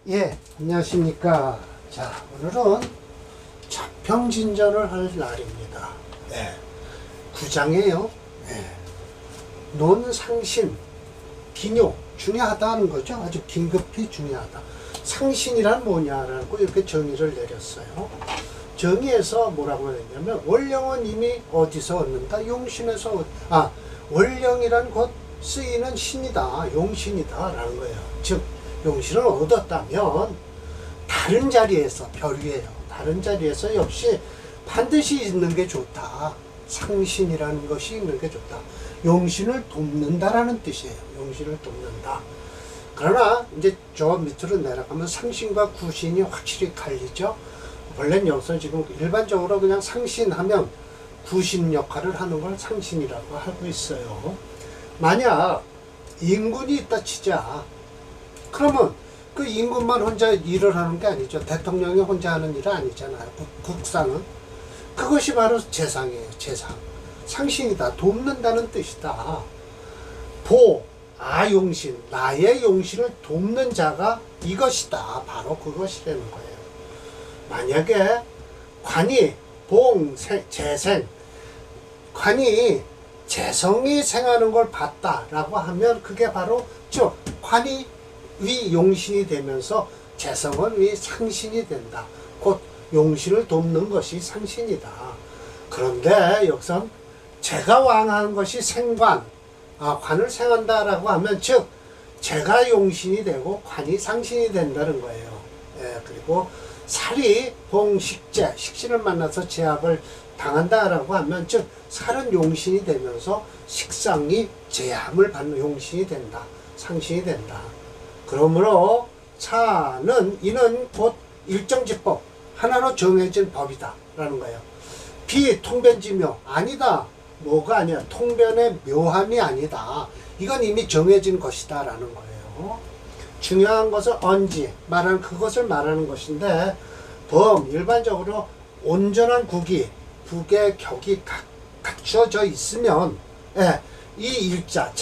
예, 안녕하십니까. 자, 오늘은 자평진전을 할 날입니다. 예, 9장이에요. 예, 논상신, 기뇨, 중요하다는 거죠. 아주 긴급히 중요하다. 상신이란 뭐냐라고 이렇게 정의를 내렸어요. 정의에서 뭐라고 했냐면, 원령은 이미 어디서 얻는다? 용신에서, 원령이란 곧 쓰이는 신이다. 용신이다. 라는 거예요. 즉, 용신을 얻었다면 다른 자리에서, 별 위에요. 다른 자리에서 역시 반드시 있는 게 좋다. 상신이라는 것이 있는 게 좋다. 용신을 돕는다라는 뜻이에요. 용신을 돕는다. 그러나 이제 저 밑으로 내려가면 상신과 구신이 확실히 갈리죠. 원래는 여기서 지금 일반적으로 그냥 상신하면 구신 역할을 하는 걸 상신이라고 하고 있어요. 만약 인군이 있다 치자. 그러면 그 임금만 혼자 일을 하는 게 아니죠. 대통령이 혼자 하는 일은 아니잖아요. 국상은. 그것이 바로 재상이에요. 재상. 상신이다. 돕는다는 뜻이다. 용신. 나의 용신을 돕는 자가 이것이다. 바로 그것이라는 거예요. 만약에 관이 재생. 관이 재성이 생하는 걸 봤다라고 하면 그게 바로 관이 위 용신이 되면서 재성은 위 상신이 된다. 곧 용신을 돕는 것이 상신이다. 그런데 여기선 제가 왕하는 것이 생관, 관을 생한다라고 하면 즉 제가 용신이 되고 관이 상신이 된다는 거예요. 예, 그리고 살이 봉식재, 식신을 만나서 제압을 당한다라고 하면 즉 살은 용신이 되면서 식상이 제압을 받는 용신이 된다. 상신이 된다. 그러므로 이는 곧 일정지법, 하나로 정해진 법이다 라는 거예요. 비통변지묘, 아니다. 뭐가 아니야. 통변의 묘함이 아니다. 이건 이미 정해진 것이다 라는 거예요. 중요한 것은 그것을 말하는 것인데, 일반적으로 온전한 국의 격이 갖춰져 있으면, 이 일자,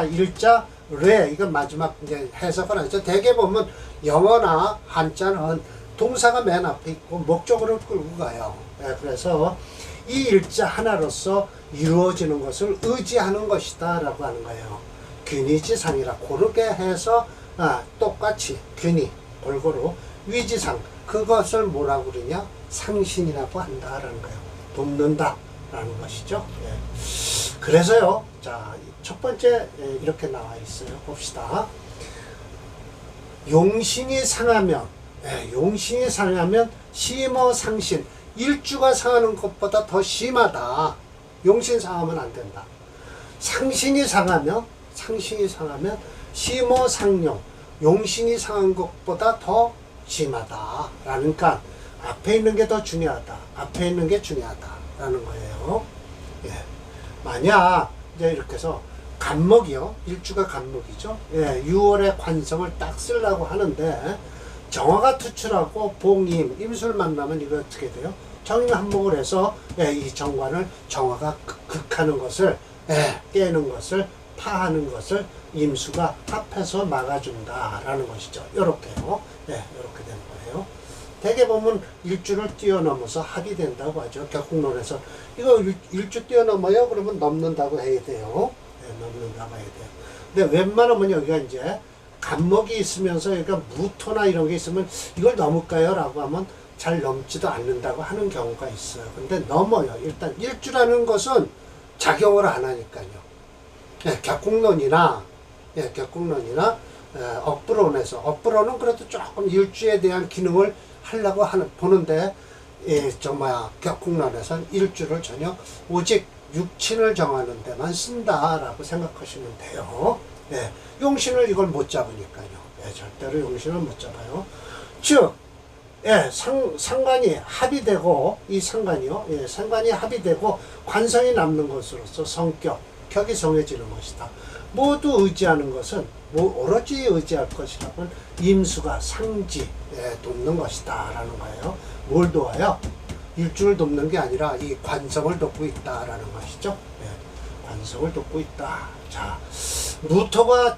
일자, 이건 마지막 이제 해석을 하죠. 대개 보면 영어나 한자는 동사가 맨 앞에 있고 목적어를 끌고 가요. 그래서 이 일자 하나로서 이루어지는 것을 의지하는 것이다 라고 하는 거예요. 균이지상이라 고르게 해서 똑같이 균이 골고루 위지상, 그것을 뭐라고 그러냐? 상신이라고 한다라는 거예요. 돕는다 라는 것이죠. 그래서요, 자, 첫 번째 이렇게 나와 있어요. 봅시다. 용신이 상하면 심어 상신, 일주가 상하는 것보다 더 심하다. 용신 상하면 안 된다. 상신이 상하면 심어 상용, 용신이 상한 것보다 더 심하다. 그러니까 앞에 있는 게 더 중요하다. 앞에 있는 게 중요하다라는 거예요. 만약 이제 이렇게 해서 간목이요. 일주가 간목이죠. 6월에 관성을 딱 쓰려고 하는데 정화가 투출하고 봉임, 임술 만나면 이거 어떻게 돼요? 정임 한목을 해서 이 정화가 극하는 것을 깨는 것을 파하는 것을 임수가 합해서 막아준다라는 것이죠. 요렇게요. 요렇게 되는 거예요. 대개 보면 일주를 뛰어넘어서 합이 된다고 하죠. 격국론에서 이거 일주 뛰어넘어요? 그러면 넘는다고 해야 돼요. 넘는다고 해야 돼요. 근데 웬만하면 여기가 이제 간목이 있으면서 여기가 무토나 이런 게 있으면 이걸 넘을까요? 라고 하면 잘 넘지도 않는다고 하는 경우가 있어요. 근데 넘어요. 일단 일주라는 것은 작용을 안 하니까요. 격국론이나 억부론은 그래도 조금 일주에 대한 기능을 하려고 보는데, 격국론에서는 일주를 전혀 오직 육친을 정하는 데만 쓴다라고 생각하시면 돼요. 용신을 이걸 못 잡으니까요. 절대로 용신을 못 잡아요. 즉, 상관이 합의되고, 이 상관이요. 상관이 합의되고 관성이 남는 것으로서 격이 정해지는 것이다. 모두 의지하는 것은, 오로지 의지할 것이라면 임수가 상지, 돕는 것이다 라는 거예요. 뭘 도와요? 일주를 돕는 게 아니라 이 관성을 돕고 있다라는 것이죠. 관성을 돕고 있다. 자, 무토가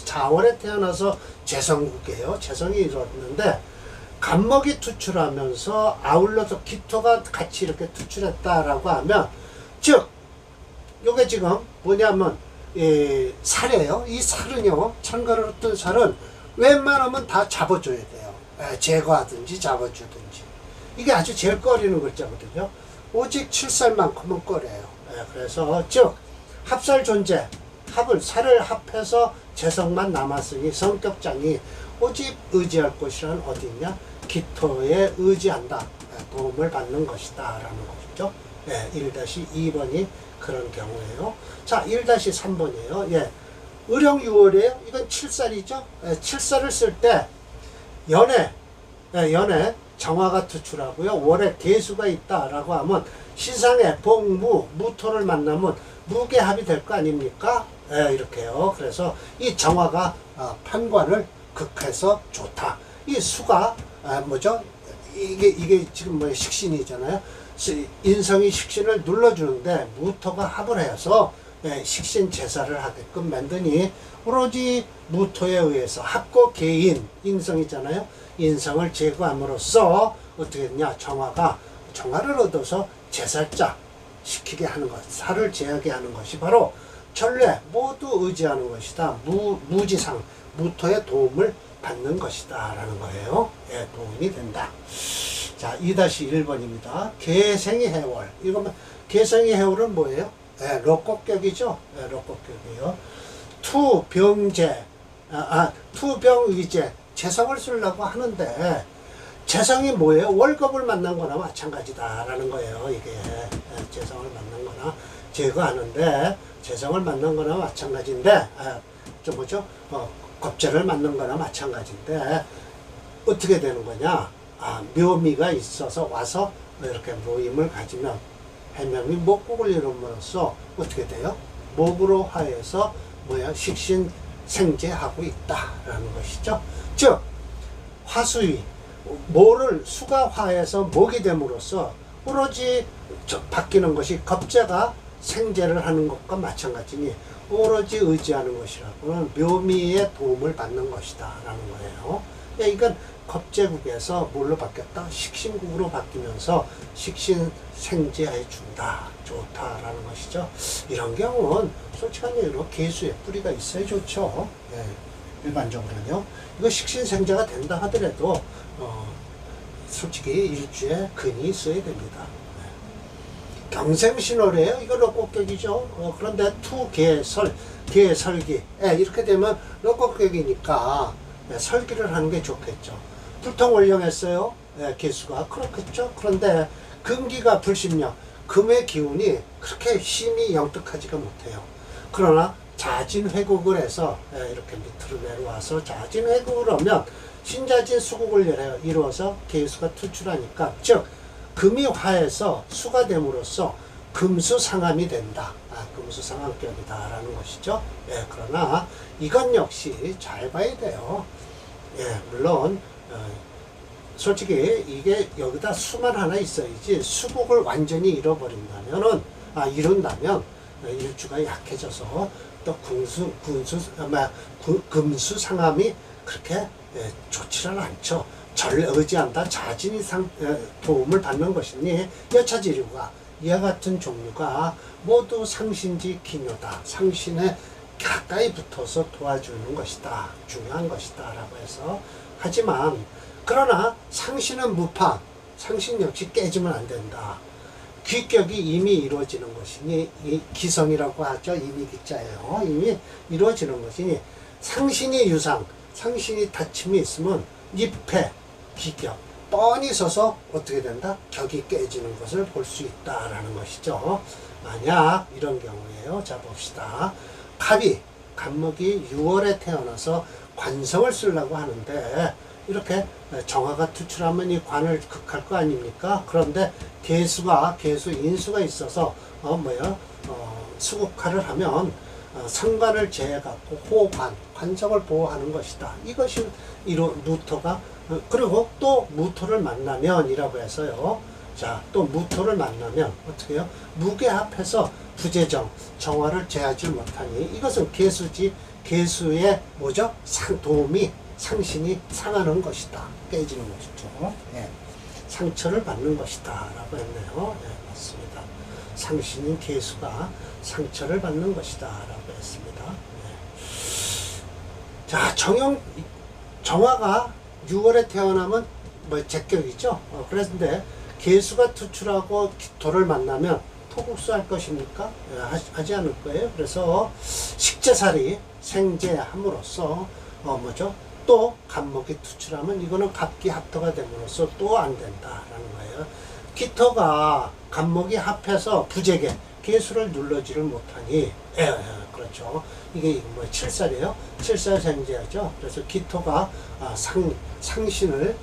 자월에 태어나서 재성국이에요. 재성이 이뤘는데 간목이 투출하면서 아울러서 기토가 같이 이렇게 투출했다라고 하면, 즉 요게 지금 뭐냐면 살이에요. 이 살은요, 창가를 뜬 살은 웬만하면 다 잡아줘야 돼요. 제거하든지 잡아주든지. 이게 아주 제일 꺼리는 글자거든요. 오직 7살만큼은 꺼려요. 그래서 즉 합살 존재, 살을 합해서 재성만 남았으니 성격장이 오직 의지할 곳이란 어디 있냐? 기토에 의지한다. 도움을 받는 것이다 라는 것이죠. 1-2번이 그런 경우예요. 자, 1-3번이에요. 을형 6월이에요. 이건 7살이죠. 7살을 쓸 때 연애 정화가 투출하고요. 월에 개수가 있다라고 하면 시상에 복무, 무토를 만나면 무게합이 될 거 아닙니까? 이렇게요. 그래서 이 정화가 판관을 극해서 좋다. 이 수가 뭐죠? 이게 지금 뭐 식신이잖아요. 인성이 식신을 눌러주는데 무토가 합을 해서 식신 제사를 하게끔 만드니 오로지 무토에 의해서 합고 개인 인성이잖아요. 인성을 제거함으로써 어떻게 되냐? 정화를 얻어서 제살자 시키게 하는 것, 살을 제하게 하는 것이 바로 전례 모두 의지하는 것이다. 무지상 무토의 도움을 받는 것이다 라는 거예요. 도움이 된다. 자, 2-1번입니다. 개생이 해월. 이거면 개생이 해월은 뭐예요? 록곡격이죠. 록곡격이에요. 투병제, 투병의제, 재성을 쓰려고 하는데 재성이 뭐예요? 월급을 만난 거나 마찬가지다라는 거예요. 이게 재성을 만난 거나 제거하는데 재성을 만난 거나 마찬가지인데 좀 뭐죠? 겁재를 만난 거나 마찬가지인데 어떻게 되는 거냐? 묘미가 있어서 와서 이렇게 모임을 가지면 해명이 목국을 이룸으로써 어떻게 돼요? 목으로 하여서 식신 생재하고 있다라는 것이죠. 즉 화수위 모를 수가 화해서 목이 됨으로써 오로지 바뀌는 것이 겁재가 생재를 하는 것과 마찬가지니 오로지 의지하는 것이라고는 묘미의 도움을 받는 것이다 라는 거예요. 이건 겁재국에서 뭘로 바뀌었다? 식신국으로 바뀌면서 식신 생재해 준다, 좋다라는 것이죠. 이런 경우는 솔직한 얘기로 개수에 뿌리가 있어야 좋죠. 일반적으로는요. 이거 식신 생재가 된다 하더라도 솔직히 일주에 근이 있어야 됩니다. 경생신월이에요. 이거 록곡격이죠. 그런데 개설기 이렇게 되면 록곡격이니까 설기를 하는 게 좋겠죠. 불통월령했어요. 개수가 그렇겠죠. 그런데 금기가 불신령, 금의 기운이 그렇게 힘이 영특하지가 못해요. 그러나 자진회국을 해서 이렇게 밑으로 내려와서 자진회국을 하면 신자진 수국을 이루어서 개수가 투출하니까, 즉 금이 화해서 수가 됨으로써 금수상함이 된다. 금수상함격이다 라는 것이죠. 그러나 이건 역시 잘 봐야 돼요. 물론 솔직히 이게 여기다 수만 하나 있어야지 수국을 완전히 잃어버린다면은 이룬다면 일주가 약해져서 또 금수상함이 그렇게 좋지는 않죠. 의지한다. 자진이 도움을 받는 것이니 여차지류가 이와 같은 종류가 모두 상신지 기묘다. 상신에 가까이 붙어서 도와주는 것이다. 중요한 것이다 라고 해서, 하지만 그러나 상신은 무파, 상신 역시 깨지면 안 된다. 귀격이 이미 이루어지는 것이니, 이 기성이라고 하죠. 이미 기자예요. 이미 이루어지는 것이니 상신이 유상, 상신이 다침이 있으면 입회, 기격, 뻔히 서서 어떻게 된다? 격이 깨지는 것을 볼 수 있다라는 것이죠. 만약 이런 경우에요. 자, 봅시다. 간목이 6월에 태어나서 관성을 쓰려고 하는데 이렇게 정화가 투출하면 이 관을 극할 거 아닙니까? 그런데 개수 인수가 있어서 수국화를 하면 상관을 제해갖고 호관, 관성을 보호하는 것이다. 이것이 무토가, 그리고 또 무토를 만나면 이라고 해서요. 자, 또 무토를 만나면 어떻게 해요? 무게합해서 부재정, 정화를 제하지 못하니 이것은 개수지, 개수의 뭐죠? 도움이 상신이 상하는 것이다. 깨지는 것이죠. 예. 상처를 받는 것이다. 라고 했네요. 예, 맞습니다. 상신인 개수가 상처를 받는 것이다. 라고 했습니다. 예. 자, 정화가 6월에 태어나면 뭐 제격이죠. 그런데 개수가 투출하고 기토를 만나면 토국수 할 것입니까? 하지 않을 거예요. 그래서 식재살이 생재함으로써 뭐죠? 또 간목이 투출하면 이거는 갑기합토가 됨으로써 또 안 된다라는 거예요. 기토가 간목이 합해서 부재계 개수를 눌러지를 못하니 그렇죠. 이게 뭐 칠살이에요. 칠살 생재하죠. 그래서 기토가 상신을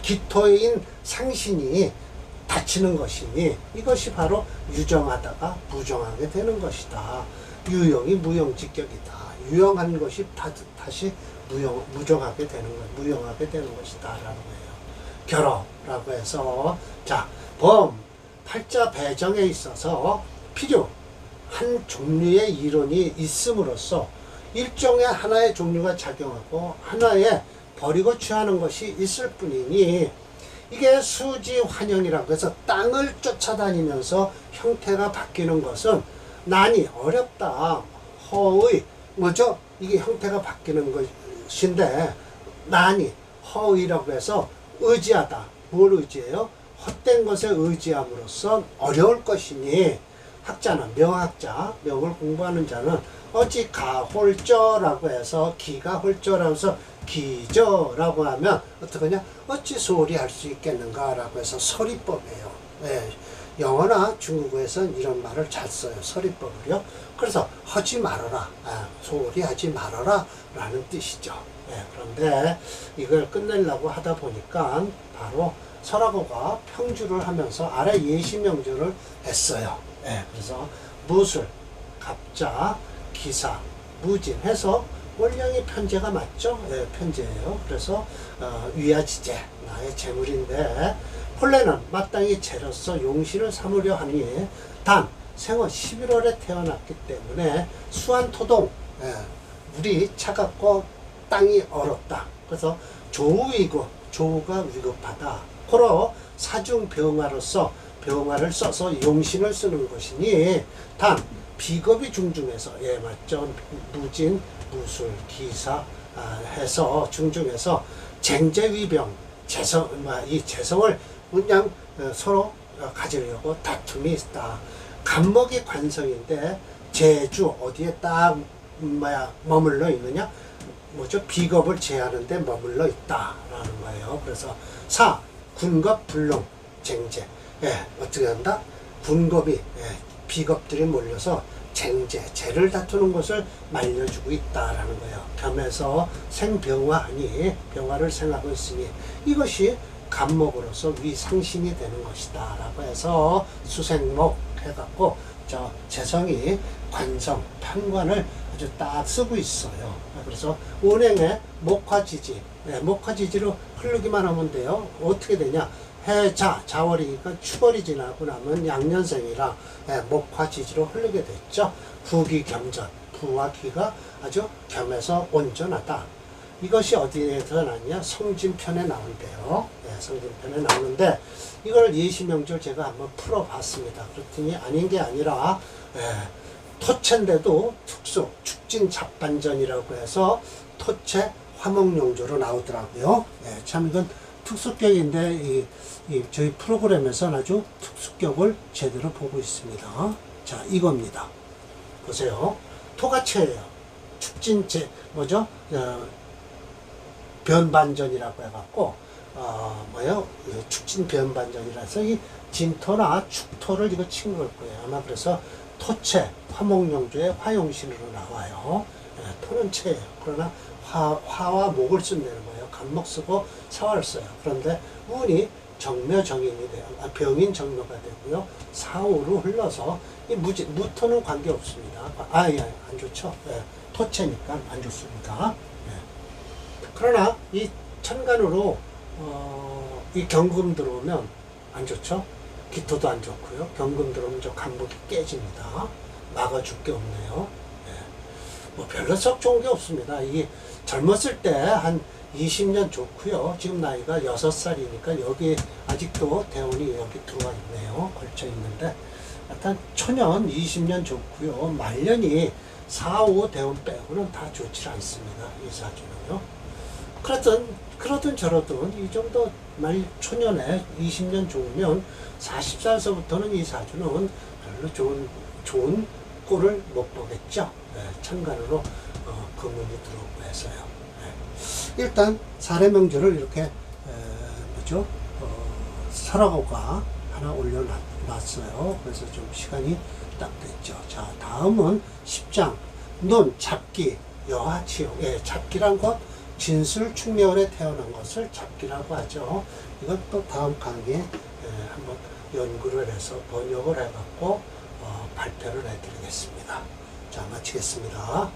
기토인 상신이 다치는 것이니 이것이 바로 유정하다가 부정하게 되는 것이다. 유용이 무용직격이다. 유용한 것이 다시 무정하게 되는 것, 무용하게 되는 것이다. 라는 거예요. 결어라고 해서, 자, 팔자 배정에 있어서 필요, 한 종류의 이론이 있음으로써 일종의 하나의 종류가 작용하고 하나의 버리고 취하는 것이 있을 뿐이니 이게 수지 환영이라고 해서 땅을 쫓아다니면서 형태가 바뀌는 것은 난이 어렵다. 허의 뭐죠? 이게 형태가 바뀌는 것인데 난이 허의라고 해서 의지하다. 뭘 의지해요? 헛된 것에 의지함으로써 어려울 것이니 학자는 명을 공부하는 자는 어찌 가홀저라고 해서 기가 홀저라고 해서 기저라고 하면 어떡하냐? 어찌 소리 할 수 있겠는가라고 해서 서리법이에요. 예, 영어나 중국어에서는 이런 말을 잘 써요. 서리법을요. 그래서 하지 말아라. 소리 하지 말아라 라는 뜻이죠. 예, 그런데 이걸 끝내려고 하다 보니까 바로 설화고가 평주를 하면서 아래 예시명조를 했어요. 예, 그래서 무술, 갑자, 기사, 무진 해서 원량이 편제가 맞죠? 예, 편제예요. 그래서 위아지재, 나의 재물인데 본래는 마땅히 재로서 용신을 삼으려 하니 단 생월 11월에 태어났기 때문에 수한토동, 예, 물이 차갑고 땅이 얼었다. 그래서 조우이고 조우가 위급하다. 고로 사중병화로서 병화를 써서 용신을 쓰는 것이니 단 비겁이 중중해서, 예, 맞죠? 무진, 무술, 기사 해서 중중해서 쟁제위병, 이 재성을 그냥 서로 가지려고 다툼이 있다. 간목이 관성인데 제주 어디에 딱 머물러 있느냐? 뭐죠? 비겁을 제하는데 머물러 있다라는 거예요. 그래서 군겁 불능 쟁제. 예, 어떻게 한다? 군겁이, 예, 비겁들이 몰려서 재를 다투는 것을 말려주고 있다라는 거예요. 겸해서 생병화하니 병화를 생하고 있으니 이것이 간목으로서 위상신이 되는 것이다 라고 해서 수생목 해갖고 재성이 관성, 판관을 아주 딱 쓰고 있어요. 그래서 운행에 목화지지, 네, 목화지지로 흐르기만 하면 돼요. 어떻게 되냐? 해자, 자월이니까 추월이 지나고 나면 양년생이라, 네, 목화지지로 흐르게 됐죠. 부기 겸전, 부와 기가 아주 겸해서 온전하다. 이것이 어디에서 나왔냐? 성진편에 나온대요. 네, 성진편에 나오는데 이걸 예시명절 제가 한번 풀어봤습니다. 그랬더니 아닌 게 아니라, 토체인데도 특수, 축진잡반전이라고 해서 토체 화목용조로 나오더라고요. 참 이건 특수격인데 저희 프로그램에서는 아주 특수격을 제대로 보고 있습니다. 자, 이겁니다. 보세요. 토가체예요. 축진제 뭐죠? 변반전이라고 해갖고 축진 변반전이라서 이 진토나 축토를 이거 친 걸 거예요. 아마 그래서 토체, 화목용조의 화용신으로 나와요. 토는 체예요. 그러나 화와 목을 쓴다는 거예요. 간목 쓰고 사화를 써요. 그런데 운이 정묘정인이 돼요. 병인 정묘가 되고요. 사후로 흘러서 이 무토는 관계 없습니다. 안 좋죠. 토체니까 안 좋습니다. 그러나 이 천간으로 이 경금 들어오면 안 좋죠? 기토도 안 좋고요. 경금 들어오면 저 간목이 깨집니다. 막아줄 게 없네요. 예. 뭐 별로 썩 좋은 게 없습니다. 이게 젊었을 때 한 20년 좋고요. 지금 나이가 6살이니까 여기 아직도 대운이 여기 들어와 있네요. 걸쳐 있는데 일단 초년 20년 좋고요. 말년이 4, 5 대운 빼고는 다 좋지 않습니다. 이 사주는요. 그러든 저러든 이 정도 말 초년에 20년 좋으면 40살서부터는 이 사주는 별로 좋은 꼴을 못 보겠죠. 네, 천간으로 금운이 들어오고 해서요. 네. 일단 사례명절을 이렇게 설하고가 하나 올려놨어요. 그래서 좀 시간이 딱 됐죠. 자, 다음은 10장 눈, 잡기, 여화, 치용. 예, 잡기란 것 진술 충렬에 태어난 것을 잡기라고 하죠. 이건 또 다음 강의에 한번 연구를 해서 번역을 해갖고 발표를 해드리겠습니다. 자, 마치겠습니다.